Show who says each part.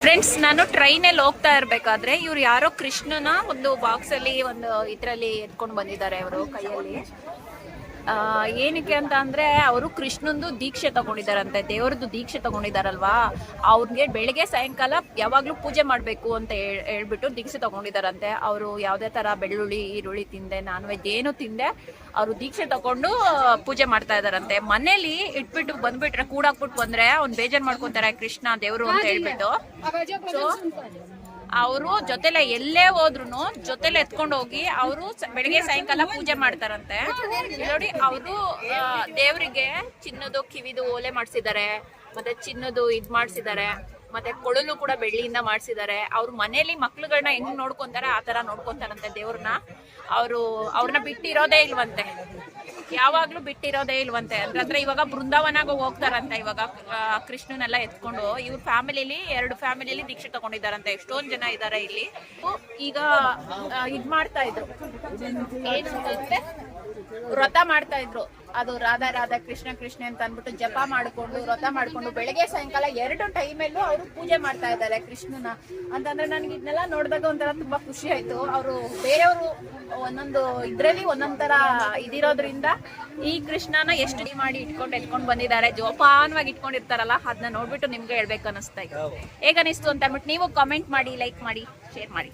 Speaker 1: Friends, ನಾನು ಟ್ರೈನಲ್ಲಿ ಹೋಗ್ತಾ ಇರ್ಬೇಕಾದ್ರೆ ಇವ್ರು ಯಾರೋ ಕೃಷ್ಣನ ಒಂದು ಬಾಕ್ಸ್ ಅಲ್ಲಿ ಒಂದು ಇದ್ರಲ್ಲಿ ಎತ್ಕೊಂಡು ಬಂದಿದ್ದಾರೆ ಅವರು ಕೈಯಲ್ಲಿ. ಏನಕ್ಕೆ ಅಂತ ಅಂದ್ರೆ ಅವರು ಕೃಷ್ಣಂದು ದೀಕ್ಷೆ ತಗೊಂಡಿದಾರಂತೆ, ದೇವರದ್ದು ದೀಕ್ಷೆ ತಗೊಂಡಿದಾರಲ್ವಾ, ಅವ್ರಿಗೆ ಬೆಳಿಗ್ಗೆ ಸಾಯಂಕಾಲ ಯಾವಾಗ್ಲೂ ಪೂಜೆ ಮಾಡ್ಬೇಕು ಅಂತ ಹೇಳ್ಬಿಟ್ಟು ದೀಕ್ಷೆ ತಗೊಂಡಿದಾರಂತೆ. ಅವರು ಯಾವ್ದೇ ತರ ಬೆಳ್ಳುಳ್ಳಿ ಈರುಳ್ಳಿ ತಿಂದೆ, ನಾನ್ ವೆಜ್ ಏನು ತಿಂದೆ ಅವರು ದೀಕ್ಷೆ ತಗೊಂಡು ಪೂಜೆ ಮಾಡ್ತಾ ಇದಾರಂತೆ. ಮನೇಲಿ ಇಟ್ಬಿಟ್ಟು ಬಂದ್ಬಿಟ್ರೆ ಕೂಡಾಕ್ಬಿಟ್ಟು ಬಂದ್ರೆ ಅವ್ನ್ ಬೇಜಾರ್ ಮಾಡ್ಕೊಂತಾರೆ ಕೃಷ್ಣ ದೇವ್ರು ಅಂತ ಹೇಳ್ಬಿಟ್ಟು. ಸೊ ಅವರು ಜೊತೆಲೆ ಎಲ್ಲೇ ಹೋದ್ರು ಜೊತೆಲೆ ಎತ್ಕೊಂಡು ಹೋಗಿ ಅವರು ಬೆಳಿಗ್ಗೆ ಸಾಯಂಕಾಲ ಪೂಜೆ ಮಾಡ್ತಾರಂತೆ. ನೋಡಿ, ಅವರು ದೇವರಿಗೆ ಚಿನ್ನದು ಕಿವಿದು ಓಲೆ ಮಾಡ್ಸಿದ್ದಾರೆ, ಮತ್ತೆ ಚಿನ್ನದು ಇದ್ ಮಾಡ್ಸಿದ್ದಾರೆ, ಮತ್ತೆ ಕೊಳಲು ಕೂಡ ಬೆಳ್ಳಿಯಿಂದ ಮಾಡ್ಸಿದ್ದಾರೆ. ಅವ್ರ ಮನೇಲಿ ಮಕ್ಳುಗಳನ್ನ ಹೆಂಗ್ ನೋಡ್ಕೊಂತಾರೆ ಆ ತರ ನೋಡ್ಕೊಂತಾರಂತೆ ದೇವ್ರನ್ನ. ಅವ್ರನ್ನ ಬಿಟ್ಟಿರೋದೇ ಇಲ್ವಂತೆ, ಯಾವಾಗ್ಲೂ ಬಿಟ್ಟಿರೋದೇ ಇಲ್ವಂತೆ. ಅಂದ್ರೆ ಇವಾಗ ಬೃಂದಾವನಾಗ ಹೋಗ್ತಾರಂತೆ ಇವಾಗ ಕೃಷ್ಣನೆಲ್ಲ ಎತ್ಕೊಂಡು. ಇವ್ರ ಫ್ಯಾಮಿಲಿಲಿ 2 ಫ್ಯಾಮಿಲಿಲಿ ದೀಕ್ಷೆ ತಗೊಂಡಿದ್ದಾರಂತೆ. ಎಷ್ಟೊಂದ್ ಜನ ಇದಾರೆ ಇಲ್ಲಿ. ಈಗ ಇದ್ ಮಾಡ್ತಾ ಇದ್ರು, ಏನು ಅಂತಂದ್ರೆ ವ್ರತ ಮಾಡ್ತಾ ಇದ್ರು. ಅದು ರಾಧಾ ರಾಧಾ ಕೃಷ್ಣ ಕೃಷ್ಣ ಅಂತ ಅನ್ಬಿಟ್ಟು ಜಪ ಮಾಡ್ಕೊಂಡು ವ್ರತ ಮಾಡ್ಕೊಂಡು ಬೆಳಗ್ಗೆ ಸಾಯಂಕಾಲ 2 ಟೈಮಲ್ಲೂ ಅವರು ಪೂಜೆ ಮಾಡ್ತಾ ಇದ್ದಾರೆ ಕೃಷ್ಣನ ಅಂತಂದ್ರೆ ನನಗೆ ಇದನ್ನೆಲ್ಲ ನೋಡಿದಾಗ ಒಂಥರ ತುಂಬಾ ಖುಷಿ ಆಯ್ತು. ಅವರು ಬೇರೆಯವರು ಒಂದೊಂದು ಇದ್ರಲ್ಲಿ ಒಂದೊಂದ್ ತರ ಇದಿರೋದ್ರಿಂದ ಈ ಕೃಷ್ಣನ ಎಷ್ಟು ಮಾಡಿ ಎತ್ಕೊಂಡು ಬಂದಿದ್ದಾರೆ, ಜೋಪಾನವಾಗಿ ಇಟ್ಕೊಂಡಿರ್ತಾರಲ್ಲ, ಅದನ್ನ ನೋಡ್ಬಿಟ್ಟು ನಿಮ್ಗೆ ಹೇಳ್ಬೇಕು ಅನಿಸ್ತಾ ಇತ್ತು. ಹೇಗನಿಸ್ತು ಅಂತ ಅಂದ್ಬಿಟ್ಟು ನೀವು ಕಾಮೆಂಟ್ ಮಾಡಿ, ಲೈಕ್ ಮಾಡಿ, ಶೇರ್ ಮಾಡಿ.